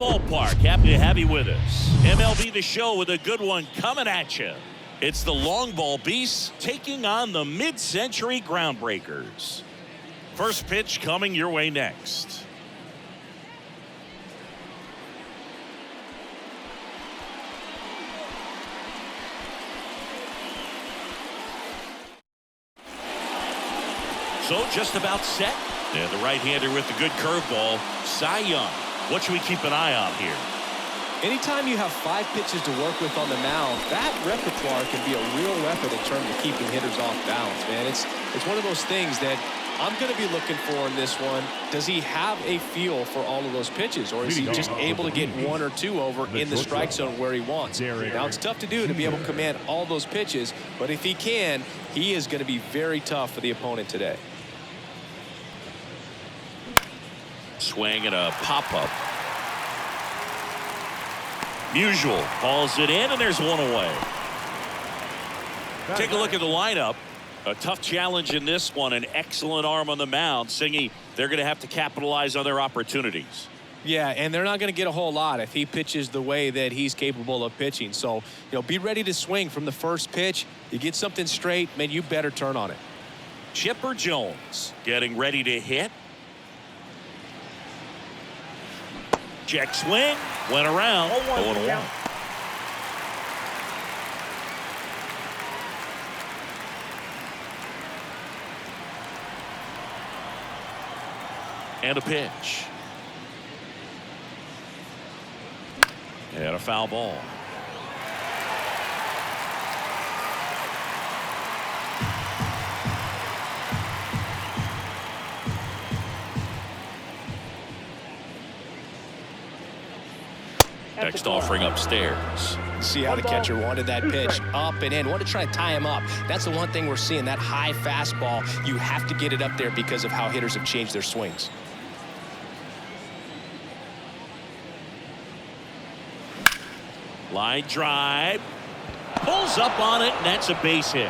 Ballpark. Happy to have you with us. MLB The Show with a good one coming at you. It's the long ball beasts taking on the mid-century groundbreakers. First pitch coming your way next. So just about set. And the right-hander with the good curveball, Cy Young. What should we keep an eye on here? Anytime you have 5 pitches to work with on the mound, that repertoire can be a real weapon in terms of keeping hitters off balance, man. It's one of those things that I'm going to be looking for in this one. Does he have a feel for all of those pitches, or is he just able to get 1 or 2 over in the strike zone where he wants? Now, it's tough to do to be able to command all those pitches, but if he can, he is going to be very tough for the opponent today. Swing and a pop-up. Musial hauls it in, and there's one away. Take a look at the lineup. A tough challenge in this one. An excellent arm on the mound. Singy, they're going to have to capitalize on their opportunities. Yeah, and they're not going to get a whole lot if he pitches the way that he's capable of pitching. So, be ready to swing from the first pitch. You get something straight, man, you better turn on it. Chipper Jones getting ready to hit. Check swing, went around, 0-1. And a pitch. And a foul ball. Next offering upstairs. See how the catcher wanted that pitch up and in. Want to try to tie him up. That's the one thing we're seeing, that high fastball. You have to get it up there because of how hitters have changed their swings. Line drive. Pulls up on it, and that's a base hit.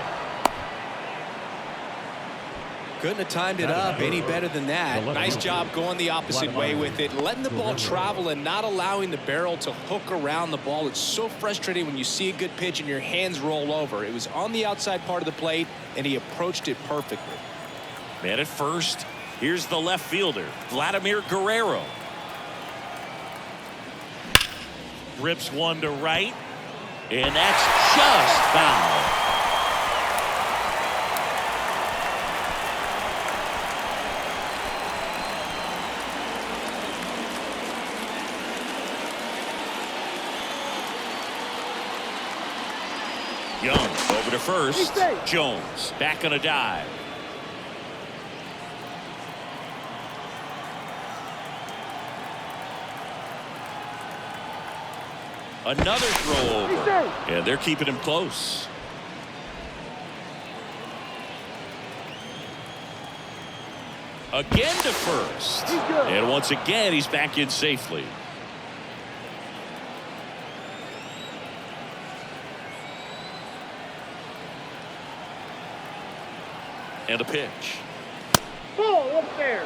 Couldn't have timed it up any better than that. Nice job going the opposite way with it, letting the ball travel and not allowing the barrel to hook around the ball. It's so frustrating when you see a good pitch and your hands roll over. It was on the outside part of the plate, and he approached it perfectly. Man at first. Here's the left fielder, Vladimir Guerrero. Rips one to right, and that's just foul. Young over to first. Jones back on a dive. Another throw over. And they're keeping him close. Again to first. And once again, he's back in safely. And a pitch. Ball up there.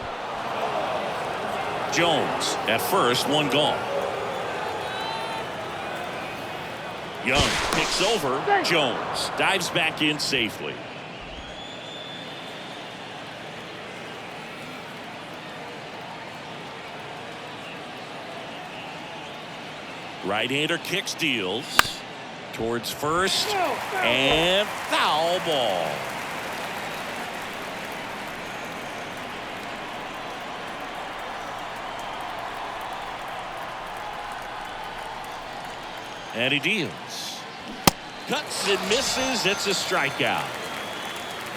Jones at first, one gone. Young picks over. Jones dives back in safely. Right-hander kicks, deals towards first, and foul ball. And he deals. Cuts and misses. It's a strikeout.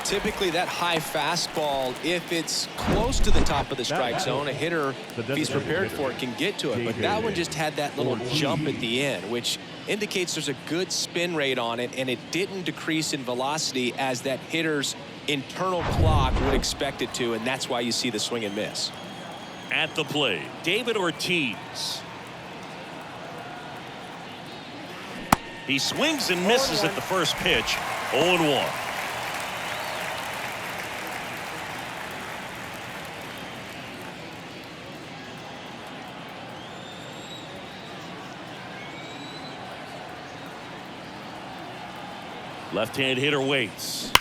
Typically that high fastball, if it's close to the top of the strike zone, a hitter, if he's prepared for it, can get to it. But that one just had that little jump at the end, which indicates there's a good spin rate on it, and it didn't decrease in velocity as that hitter's internal clock would expect it to, and that's why you see the swing and miss. At the plate, David Ortiz. He swings and misses at the first pitch. 0-1. Left-hand hitter waits.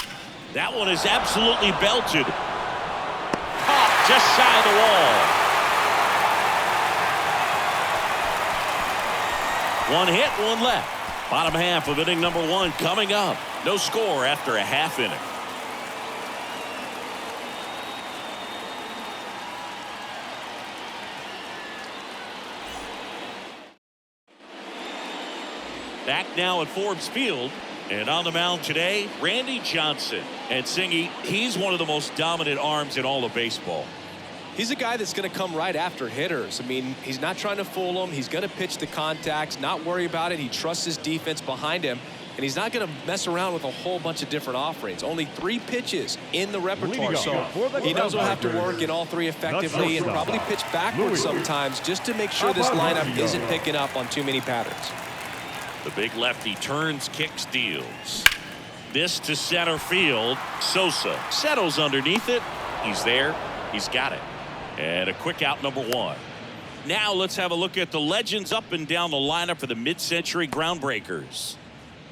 That one is absolutely belted. Caught just shy of the wall. One hit, one left. Bottom half of inning number 1 coming up. No score after a half inning. Back now at Forbes Field. And on the mound today, Randy Johnson. And Singy, he's one of the most dominant arms in all of baseball. He's a guy that's going to come right after hitters. I mean, he's not trying to fool them. He's going to pitch the contacts, not worry about it. He trusts his defense behind him. And he's not going to mess around with a whole bunch of different offerings. Only 3 pitches in the repertoire. So he knows he'll have to work in all 3 effectively and probably pitch backwards sometimes just to make sure this lineup isn't picking up on too many patterns. The big lefty turns, kicks, deals. This to center field. Sosa settles underneath it. He's there. He's got it. And a quick out, number 1. Now let's have a look at the legends up and down the lineup for the mid-century groundbreakers.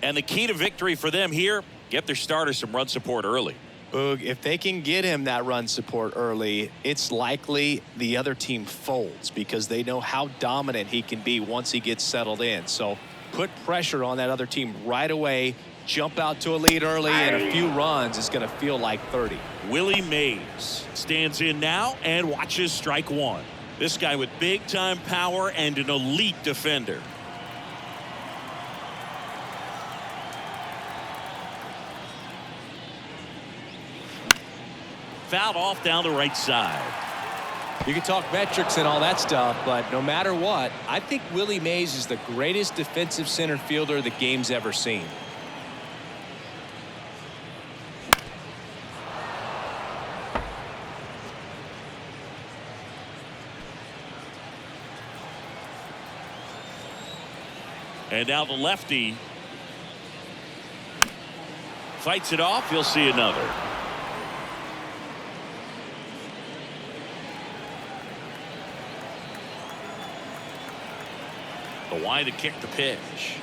And the key to victory for them here, get their starter some run support early. Boog, if they can get him that run support early, it's likely the other team folds because they know how dominant he can be once he gets settled in. So put pressure on that other team right away, jump out to a lead early, and a few runs is going to feel like 30. Willie Mays stands in now and watches strike 1. This guy with big-time power and an elite defender. Fouled off down the right side. You can talk metrics and all that stuff, but no matter what, I think Willie Mays is the greatest defensive center fielder the game's ever seen. And now the lefty fights it off. He'll see another. The wide to kick the pitch.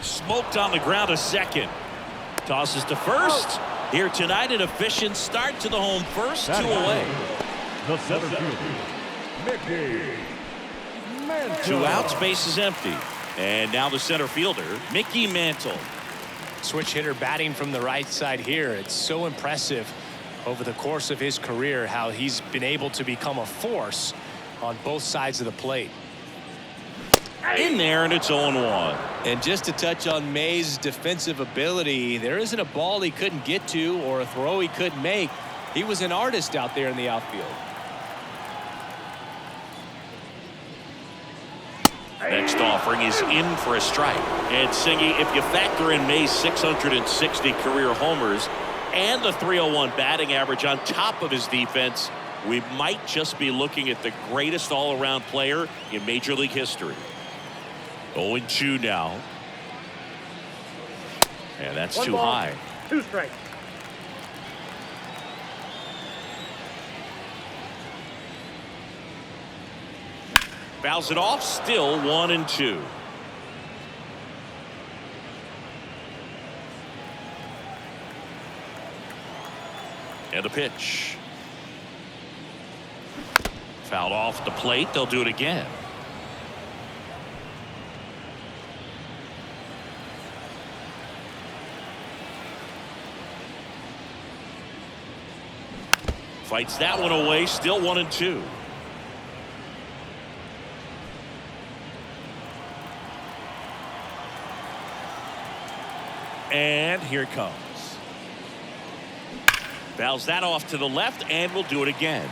Smoked on the ground to second. Tosses to first. Here tonight, an efficient start to the home first. 2 away. The center fielder, Mickey. 2 outs, base is empty. And now the center fielder, Mickey Mantle. Switch hitter batting from the right side here. It's so impressive over the course of his career how he's been able to become a force on both sides of the plate. In there, and it's 0-1. And just to touch on Mays' defensive ability, there isn't a ball he couldn't get to or a throw he couldn't make. He was an artist out there in the outfield. Next offering is in for a strike. And Singy, if you factor in May's 660 career homers and the .301 batting average on top of his defense, we might just be looking at the greatest all-around player in Major League history. 0-2 now. And that's 1 too ball, high. 2 strikes. Fouls it off, still 1-2. And a pitch. Fouled off the plate. They'll do it again. Fights that one away. Still 1-2. And here it comes. Fouls that off to the left, and we'll do it again.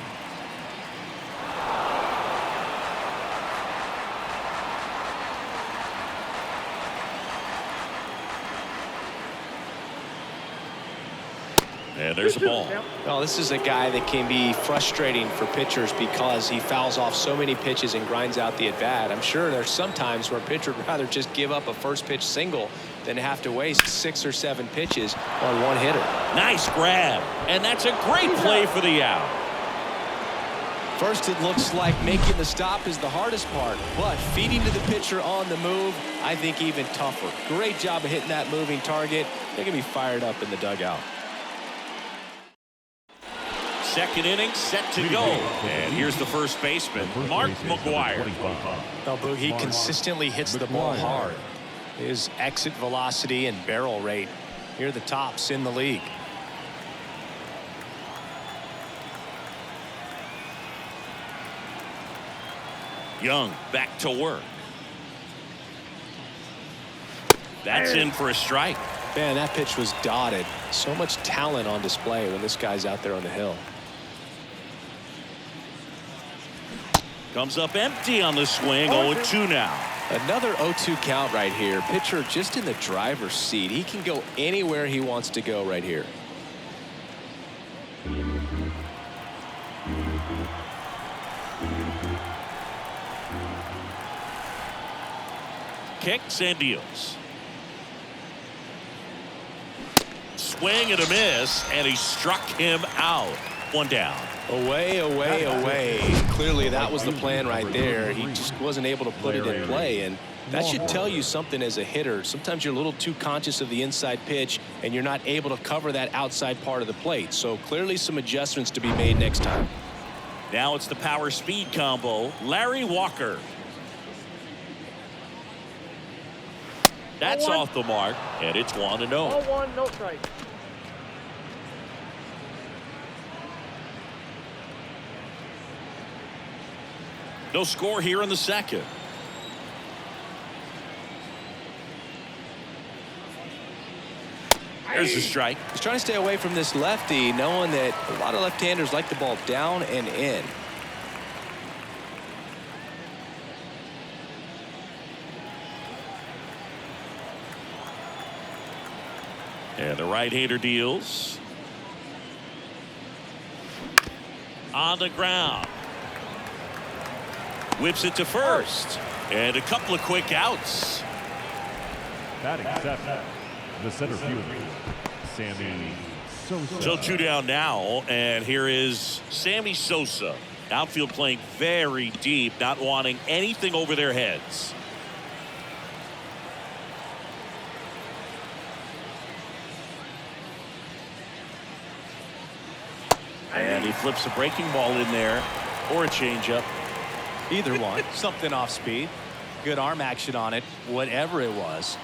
And there's a ball. Well, this is a guy that can be frustrating for pitchers because he fouls off so many pitches and grinds out the at-bat. I'm sure there's some times where a pitcher would rather just give up a first pitch single than have to waste 6 or 7 pitches on one hitter. Nice grab. And that's a great play for the out. First, it looks like making the stop is the hardest part, but feeding to the pitcher on the move, I think even tougher. Great job of hitting that moving target. They're going to be fired up in the dugout. Second inning set to go. And here's the first baseman, Mark McGwire. Well, Boog, he consistently hits the ball hard. His exit velocity and barrel rate, here are the tops in the league. Young back to work. That's in for a strike. Man, that pitch was dotted. So much talent on display when this guy's out there on the hill. Comes up empty on the swing. 0-2 now. Another 0-2 count right here. Pitcher just in the driver's seat. He can go anywhere he wants to go right here. Kicks and deals. Swing and a miss, and he struck him out. One down. Away, away, away. Clearly that was the plan right there. He just wasn't able to put it in play, and that should tell you something as a hitter. Sometimes you're a little too conscious of the inside pitch, and you're not able to cover that outside part of the plate. So clearly some adjustments to be made next time. Now it's the power speed combo. Larry Walker. That's off the mark, and it's 1-0. 0-1, no strike. No score here in the second. There's a strike. He's trying to stay away from this lefty, knowing that a lot of left-handers like the ball down and in. And the right-hander deals. On the ground. Whips it to first. And a couple of quick outs. Batting seven, the center fielder, Sammy Sosa. So 2 down now, and here is Sammy Sosa. Outfield playing very deep, not wanting anything over their heads. And he flips a breaking ball in there, or a changeup. Either one. Something off speed. Good arm action on it, whatever it was.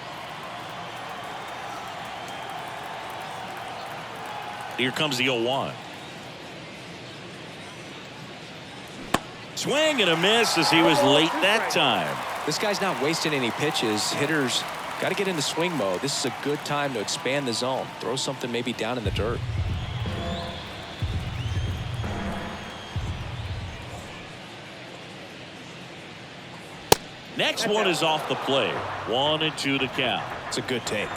Here comes the 0-1. Swing and a miss as he was late that time. This guy's not wasting any pitches. Hitters got to get into swing mode. This is a good time to expand the zone. Throw something maybe down in the dirt. Next one is off the plate. 1-2 the count. It's a good take.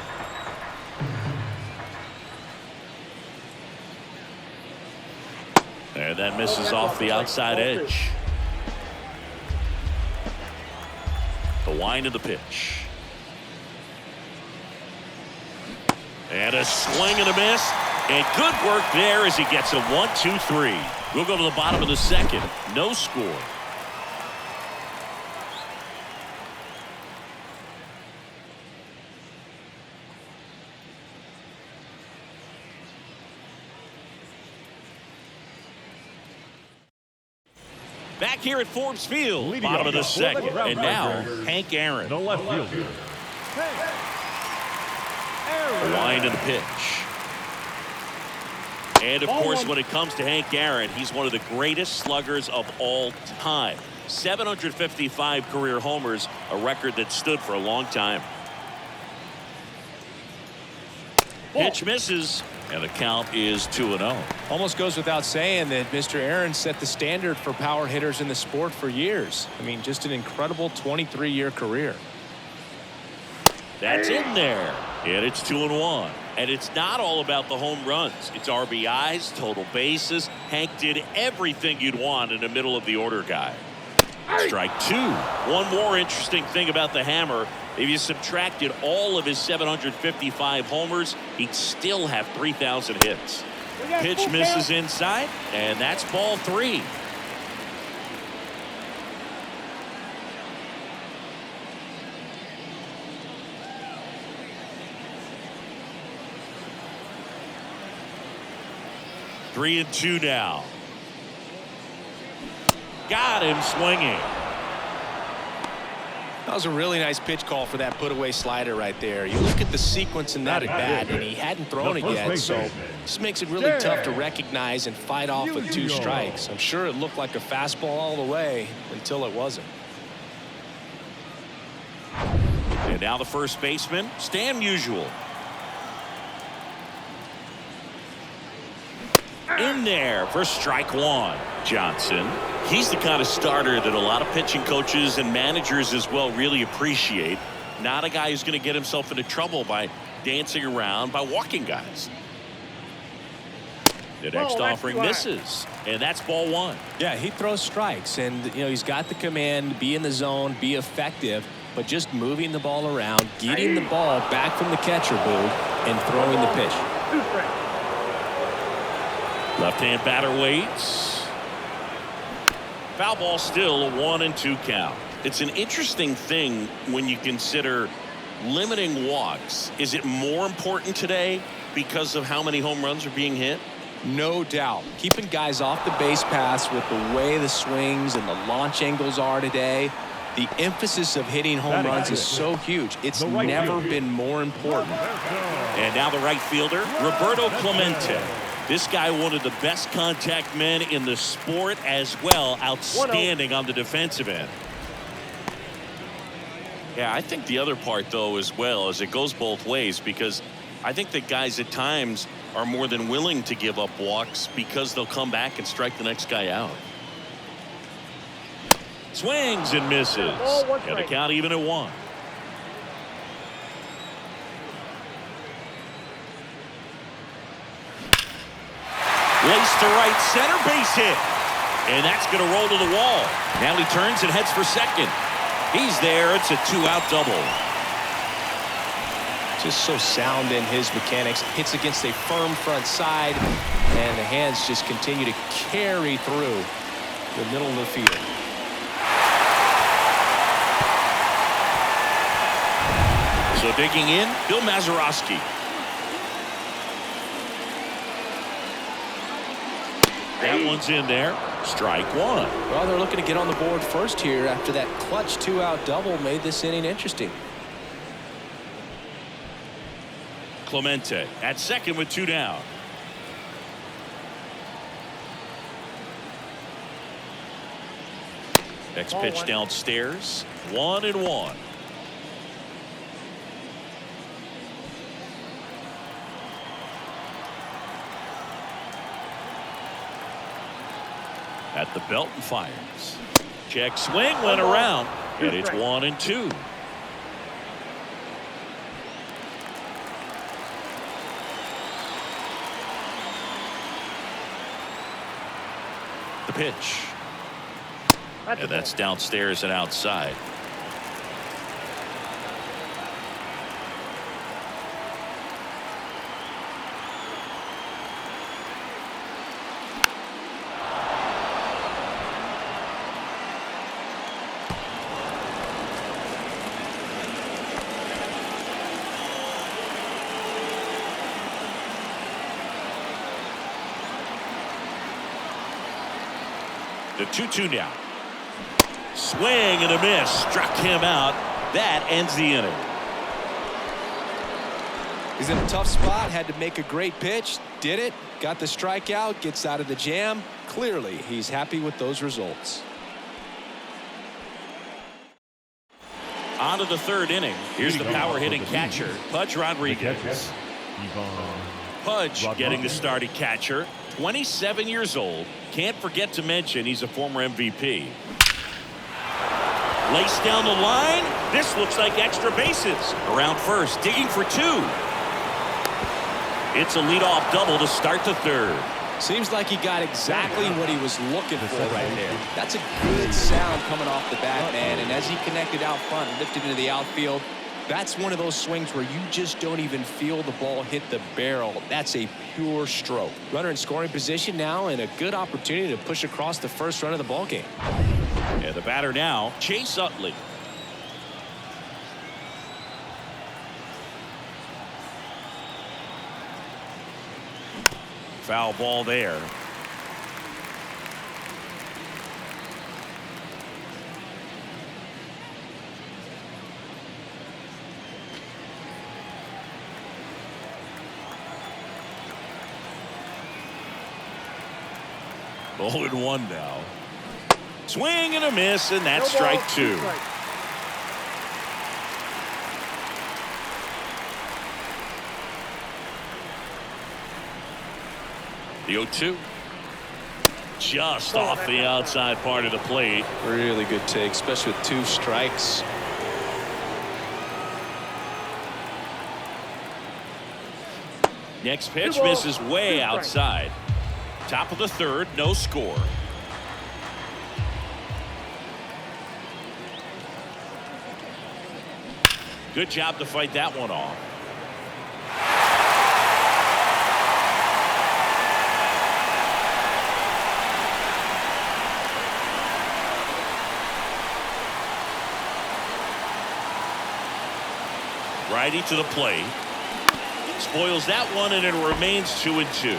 And that misses off the outside edge. The wind of the pitch. And a swing and a miss. And good work there as he gets a 1-2-3. We'll go to the bottom of the second. No score. Back here at Forbes Field, bottom of the second. And now, Hank Aaron. The left fielder, The wind of the pitch. And, of course, when it comes to Hank Aaron, he's one of the greatest sluggers of all time. 755 career homers, a record that stood for a long time. Pitch misses, and the count is 2-0. Almost goes without saying that Mr. Aaron set the standard for power hitters in the sport for years. I mean, just an incredible 23-year career. That's in there. And it's 2-1. And it's not all about the home runs. It's RBIs, total bases. Hank did everything you'd want in the middle of the order guy. Strike two. One more interesting thing about the hammer. If you subtracted all of his 755 homers, he'd still have 3,000 hits. Pitch misses inside, and that's ball 3. 3-2 now. Got him swinging. That was a really nice pitch call for that put-away slider right there. You look at the sequence in that at-bat, and he hadn't thrown it yet, so this makes it really tough to recognize and fight off with 2 strikes. I'm sure it looked like a fastball all the way until it wasn't. And now the first baseman, Stan Musial. In there for strike 1. Johnson. He's the kind of starter that a lot of pitching coaches and managers as well really appreciate. Not a guy who's going to get himself into trouble by dancing around, by walking guys. The next offering misses, and that's ball 1. Yeah, he throws strikes, and he's got the command, be in the zone, be effective, but just moving the ball around, getting the ball back from the catcher booth, and throwing the pitch. Left-hand batter waits. Foul ball, still a 1-2 count. It's an interesting thing when you consider limiting walks. Is it more important today because of how many home runs are being hit? No doubt. Keeping guys off the base paths with the way the swings and the launch angles are today, the emphasis of hitting home runs is so huge. It's never been more important. And now the right fielder, Roberto Clemente. This guy, one of the best contact men in the sport as well. Outstanding on the defensive end. Yeah, I think the other part, though, as well, is it goes both ways, because I think that guys at times are more than willing to give up walks because they'll come back and strike the next guy out. Swings and misses. And the count even at 1. Lace to right center, base hit. And that's going to roll to the wall. Now he turns and heads for second. He's there. It's a 2-out double. Just so sound in his mechanics. Hits against a firm front side, and the hands just continue to carry through the middle of the field. So digging in, Bill Mazeroski. That one's in there. Strike 1. Well, they're looking to get on the board first here after that clutch 2-out double made this inning interesting. Clemente at second with 2 down. Next pitch downstairs. 1-1. At the belt and fires. Check swing, went around, and it's 1-2. The pitch. And that's downstairs and outside. The 2-2 now. Swing and a miss. Struck him out. That ends the inning. He's in a tough spot. Had to make a great pitch. Did it. Got the strikeout. Gets out of the jam. Clearly, he's happy with those results. On to the 3rd inning. Here's the power hitting catcher, Pudge Rodriguez. Pudge getting the starting catcher. 27 years old. Can't forget to mention he's a former MVP. Lace down the line. This looks like extra bases. Around first, digging for 2. It's a leadoff double to start the 3rd. Seems like he got exactly what he was looking for right there. That's a good sound coming off the bat, man. And as he connected out front and lifted into the outfield, that's one of those swings where you just don't even feel the ball hit the barrel. That's a pure stroke. Runner in scoring position now, and a good opportunity to push across the first run of the ball game. And the batter now, Chase Utley. Foul ball there. Oh, and 1 now. Swing and a miss, and that's strike 2. The 0-2. Just off the outside part of the plate. Really good take, especially with 2 strikes. Next pitch misses way outside. Top of the 3rd, no score. Good job to fight that one off. Righty to the plate. Spoils that one, and it remains 2-2.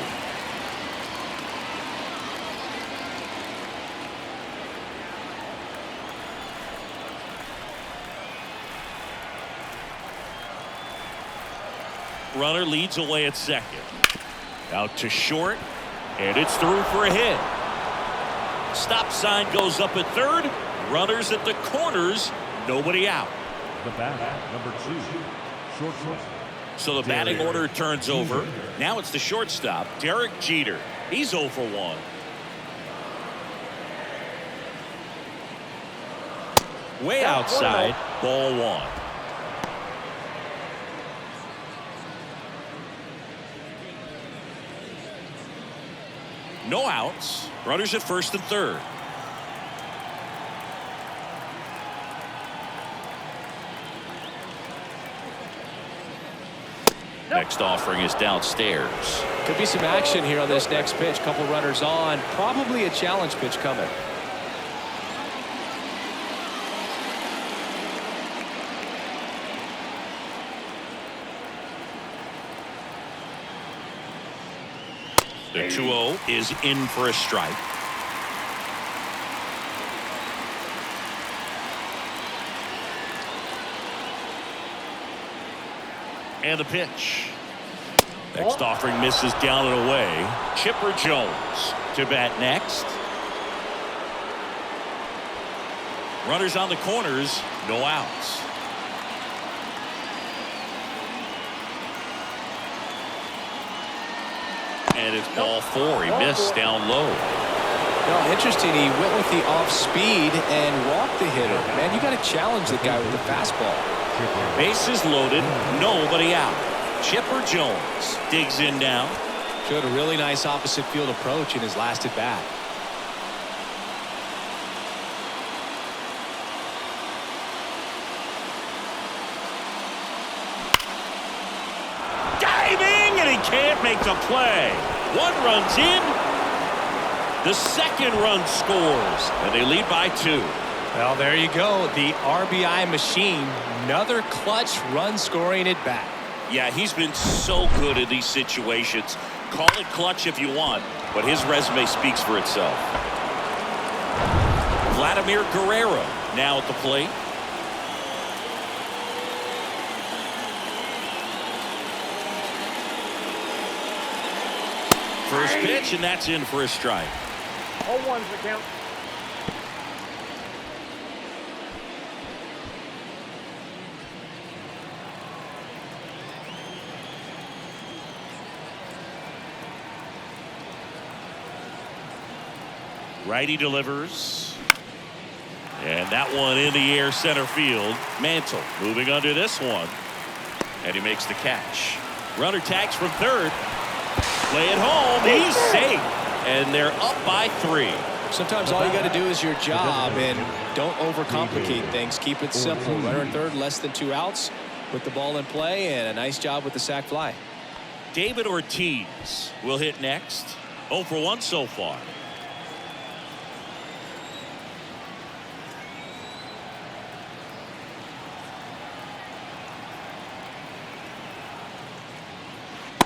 Runner leads away at second. Out to short, and it's through for a hit. Stop sign goes up at 3rd. Runners at the corners, nobody out. The bat, number 2, shortstop. So the batting order turns over. Now it's the shortstop, Derek Jeter. He's 0 for 1. Way outside, ball 1. No outs. Runners at 1st and 3rd. Next offering is downstairs. Could be some action here on this next pitch. Couple runners on. Probably a challenge pitch coming. The 2-0 is in for a strike. And the pitch. Next offering misses down and away. Chipper Jones to bat next. Runners on the corners, no outs. And it's ball 4. He missed down low. No, interesting. He went with the off speed and walked the hitter. Man, you got to challenge the guy with the fastball. Bases loaded, nobody out. Chipper Jones digs in now. Showed a really nice opposite field approach in his last at bat. Diving, and he can't make the play. 1 run's in. The 2nd run scores, and they lead by 2. Well, there you go. The RBI machine. Another clutch run scoring at bat. Yeah, he's been so good in these situations. Call it clutch if you want, but his resume speaks for itself. Vladimir Guerrero now at the plate. First pitch, and that's in for a strike. 0-1's the count. Righty delivers. And that one in the air center field. Mantle moving under this one. And he makes the catch. Runner tags from 3rd. Play it home. He's safe. And they're up by 3. Sometimes all you got to do is your job and don't overcomplicate things. Keep it simple. Runner in 3rd, less than 2 outs. Put the ball in play, and a nice job with the sac fly. David Ortiz will hit next. 0 for 1 so far.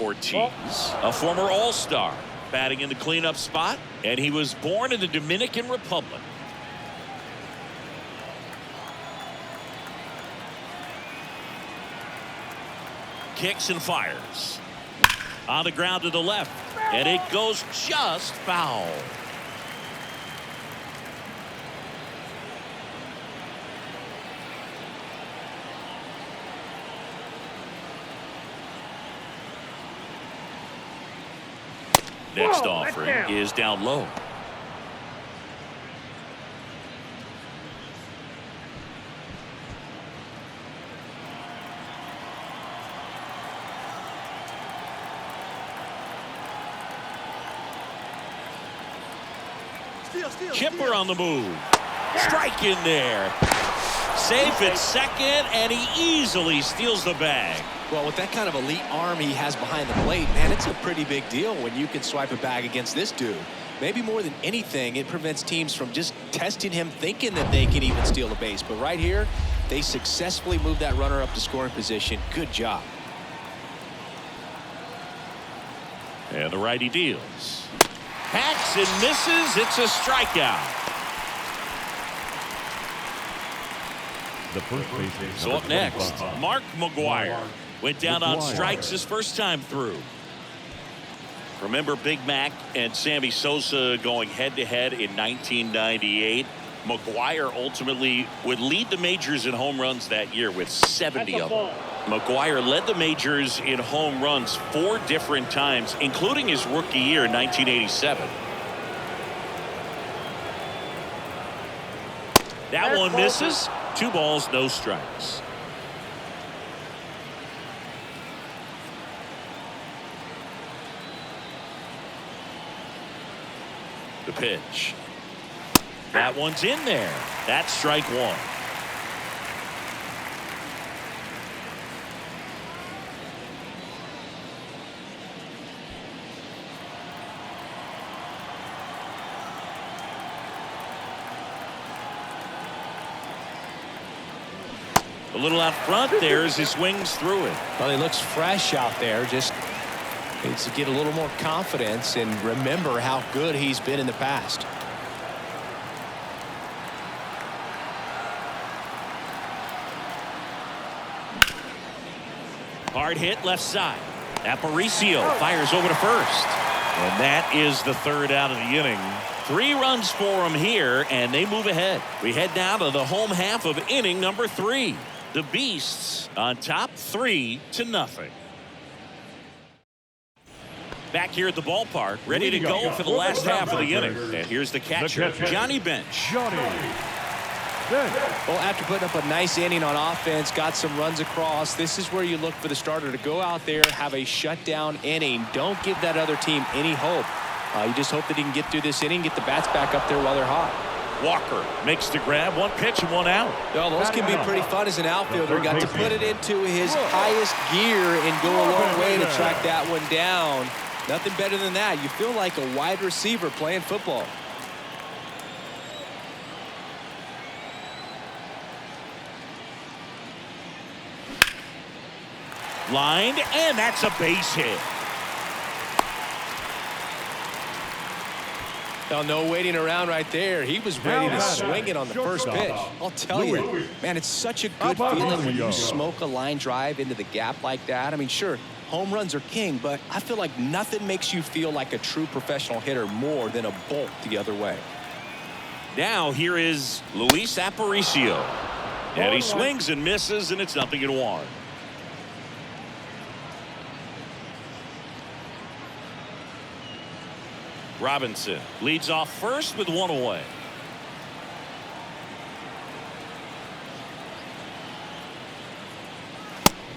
Ortiz, a former All-Star, batting in the cleanup spot, and he was born in the Dominican Republic. Kicks and fires. On the ground to the left, and it goes just foul. Next offering is down low. Chipper on the move. Strike in there. Safe at second, and he easily steals the bag. Well, with that kind of elite arm he has behind the plate, man, it's a pretty big deal when you can swipe a bag against this dude. Maybe more than anything, it prevents teams from just testing him, thinking that they can even steal a base. But right here, they successfully moved that runner up to scoring position. Good job. And the righty deals. Hacks and misses. It's a strikeout. The first baseman. So up next, Mark McGwire. Went down on strikes his first time through. Remember Big Mac and Sammy Sosa going head-to-head in 1998? McGwire ultimately would lead the majors in home runs that year with 70 of them. McGwire led the majors in home runs 4 different times, including his rookie year in 1987. That one misses. 2 balls, no strikes. The pitch. That one's in there. That's strike 1. A little out front there as he swings through it. Well, he looks fresh out there. Just needs to get a little more confidence and remember how good he's been in the past. Hard hit left side. Aparicio fires over to first. And that is the 3rd out of the inning. 3 runs for him here, and they move ahead. We head now to the home half of inning number 3. The Beasts on top 3-0. Back here at the ballpark, ready to go for the last half of the inning. And here's the catcher, Johnny Bench. Well, after putting up a nice inning on offense, got some runs across, this is where you look for the starter to go out there, have a shutdown inning. Don't give that other team any hope. You just hope that he can get through this inning, get the bats back up there while they're hot. Walker makes the grab, 1 pitch and 1 out. Well, those can be pretty fun as an outfielder. Got to put it into his highest gear and go a long way to track that one down. Nothing better than that. You feel like a wide receiver playing football. Lined, and that's a base hit. Well, no waiting around right there. He was ready to swing it on the first pitch. I'll tell you, man, it's such a good feeling when you smoke a line drive into the gap like that. I mean, sure, home runs are king, but I feel like nothing makes you feel like a true professional hitter more than a bolt the other way. Now here is Luis Aparicio. And he swings and misses, and it's 0-1. Robinson leads off first with 1 away.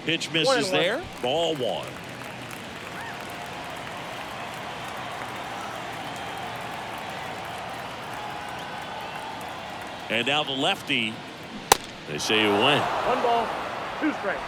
Pitch misses there. Ball 1. And now the lefty. They say you win. 1 ball, 2 strikes.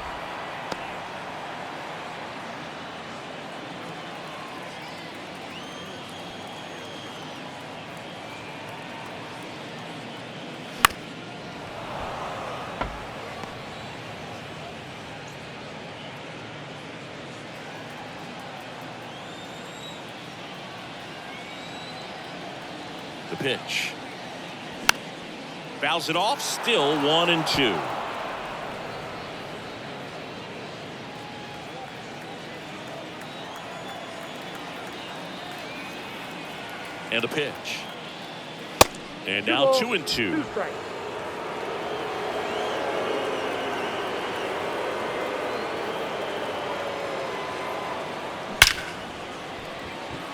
The pitch. Fouls it off. Still 1-2. And the pitch. And now 2-2. 2 strikes.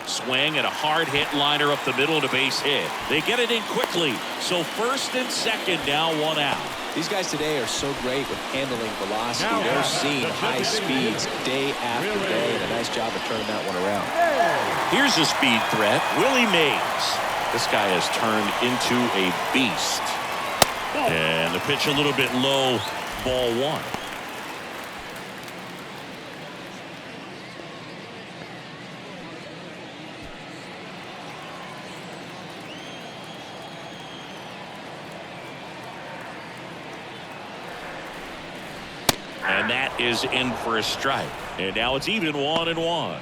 Swing and a hard hit liner up the middle and a base hit. They get it in quickly. So first and second, now 1 out. These guys today are so great with handling velocity. They're seeing high speeds day after day, and a nice job of turning that one around. Here's a speed threat, Willie Mays. This guy has turned into a beast. And the pitch a little bit low, ball 1. And that is in for a strike. And now it's even 1-1.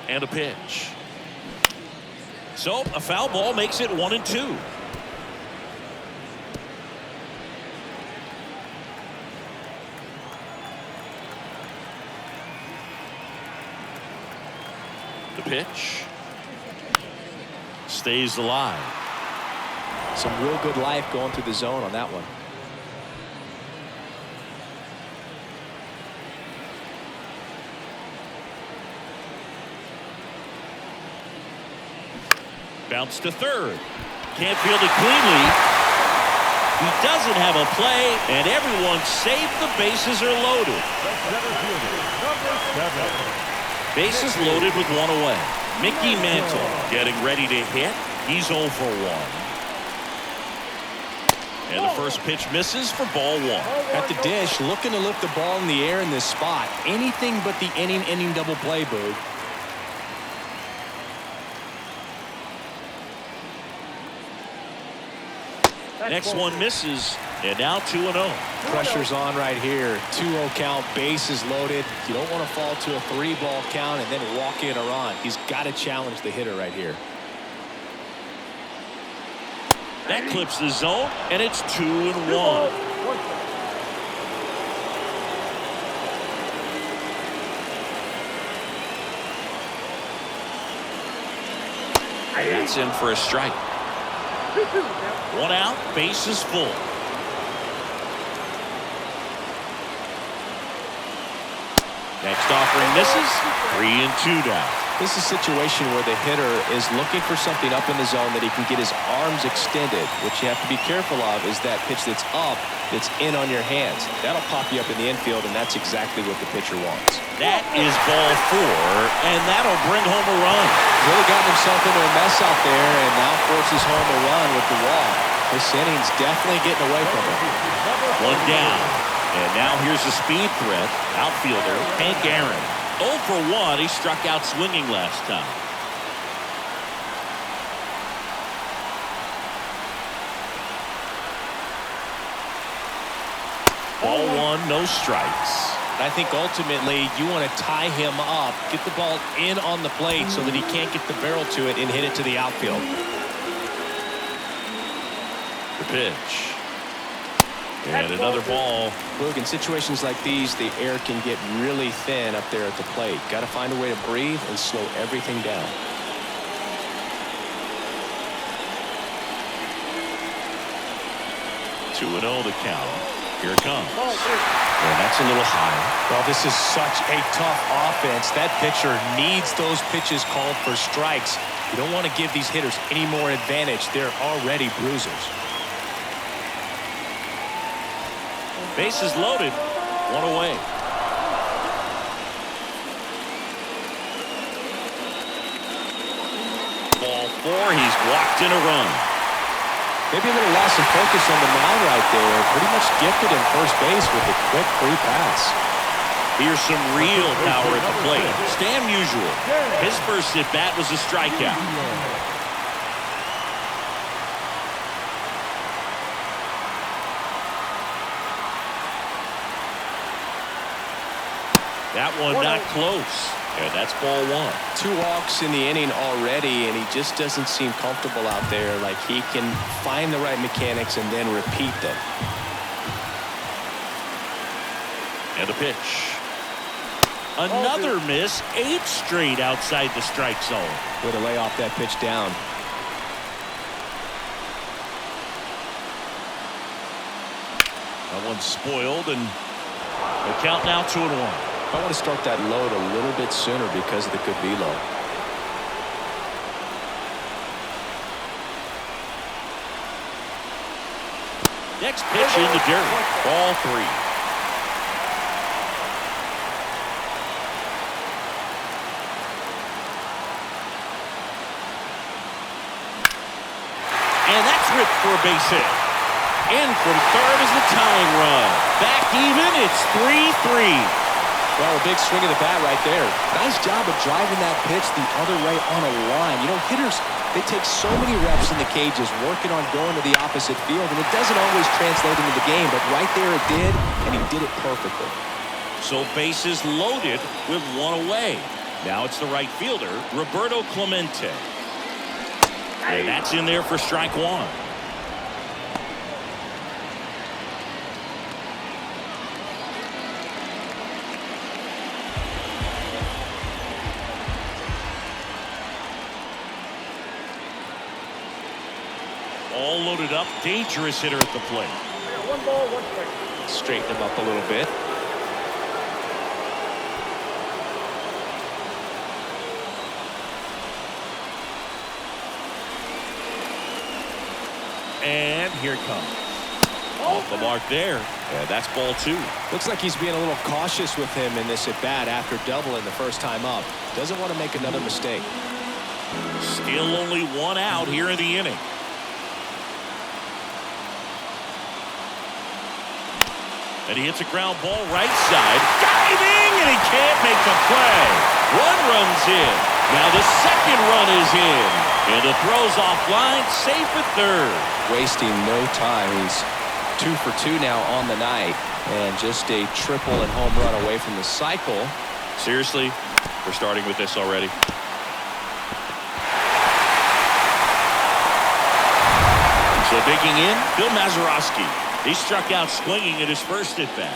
And a pitch. So a foul ball makes it 1-2. The pitch stays alive. Some real good life going through the zone on that one. Bounce to third. Can't field it cleanly. He doesn't have a play, and everyone's safe. The bases are loaded. Bases loaded with 1 away. Mickey Mantle getting ready to hit. He's 0 for 1. And the first pitch misses for ball 1. At the dish, looking to lift the ball in the air in this spot. Anything but the inning double play, Boog. Next one misses, and now 2-0. Pressure's on right here. 2-0 count, bases loaded. You don't want to fall to a 3-ball count and then walk in or on. He's got to challenge the hitter right here. That clips the zone, and it's 2-1. That's in for a strike. 1 out, base is full. Next offering misses. 3-2 down. This is a situation where the hitter is looking for something up in the zone that he can get his arms extended. What you have to be careful of is that pitch that's up, that's in on your hands. That'll pop you up in the infield, and that's exactly what the pitcher wants. That is ball 4, and that'll bring home a run. Really gotten himself into a mess out there, and now forces home a run with the walk. This inning's definitely getting away from him. 1 down. And now here's a speed threat. Outfielder Hank Aaron. 0 for 1. He struck out swinging last time. Ball 1, no strikes. I think ultimately you want to tie him up, get the ball in on the plate so that he can't get the barrel to it and hit it to the outfield. The pitch. And another ball. Look, in situations like these, the air can get really thin up there at the plate. Got to find a way to breathe and slow everything down. Two and 0 the count. Here it comes. And that's a little high. Well, this is such a tough offense. That pitcher needs those pitches called for strikes. You don't want to give these hitters any more advantage. They're already bruisers. Bases loaded. 1 away. Ball 4. He's walked in a run. Maybe a little loss of focus on the mound right there. Pretty much gifted in first base with a quick free pass. Here's some real power at the plate. Stan Musial. His first at bat was a strikeout. That one not close. And that's ball one. 2 walks in the inning already, and he just doesn't seem comfortable out there. Like he can find the right mechanics and then repeat them. And a pitch. Another miss. 8 straight outside the strike zone. Way to lay off that pitch down. That one's spoiled, and the count now 2-1. I want to start that load a little bit sooner because of the good velo. Next pitch in the dirt. Ball 3. And that's ripped for a base hit. In from third is the tying run. Back even, it's 3-3. Well, a big swing of the bat right there. Nice job of driving that pitch the other way on a line. You know, hitters, they take so many reps in the cages working on going to the opposite field, and it doesn't always translate into the game, but right there it did, and he did it perfectly. So bases loaded with 1 away. Now it's the right fielder, Roberto Clemente. And that's in there for strike 1. All loaded up, dangerous hitter at the plate. 1 ball, 1 strike. Straighten him up a little bit. And here it comes. Off the mark there. And that's ball 2. Looks like he's being a little cautious with him in this at-bat after doubling the first time up. Doesn't want to make another mistake. Still only 1 out here in the inning. And he hits a ground ball right side. Diving, and he can't make the play. 1 run's in. Now the second run is in. And the throw's offline, safe at third. Wasting no time. He's 2 for 2 now on the night. And just a triple and home run away from the cycle. Seriously, we're starting with this already. So digging in, Bill Mazeroski. He struck out swinging at his first at bat.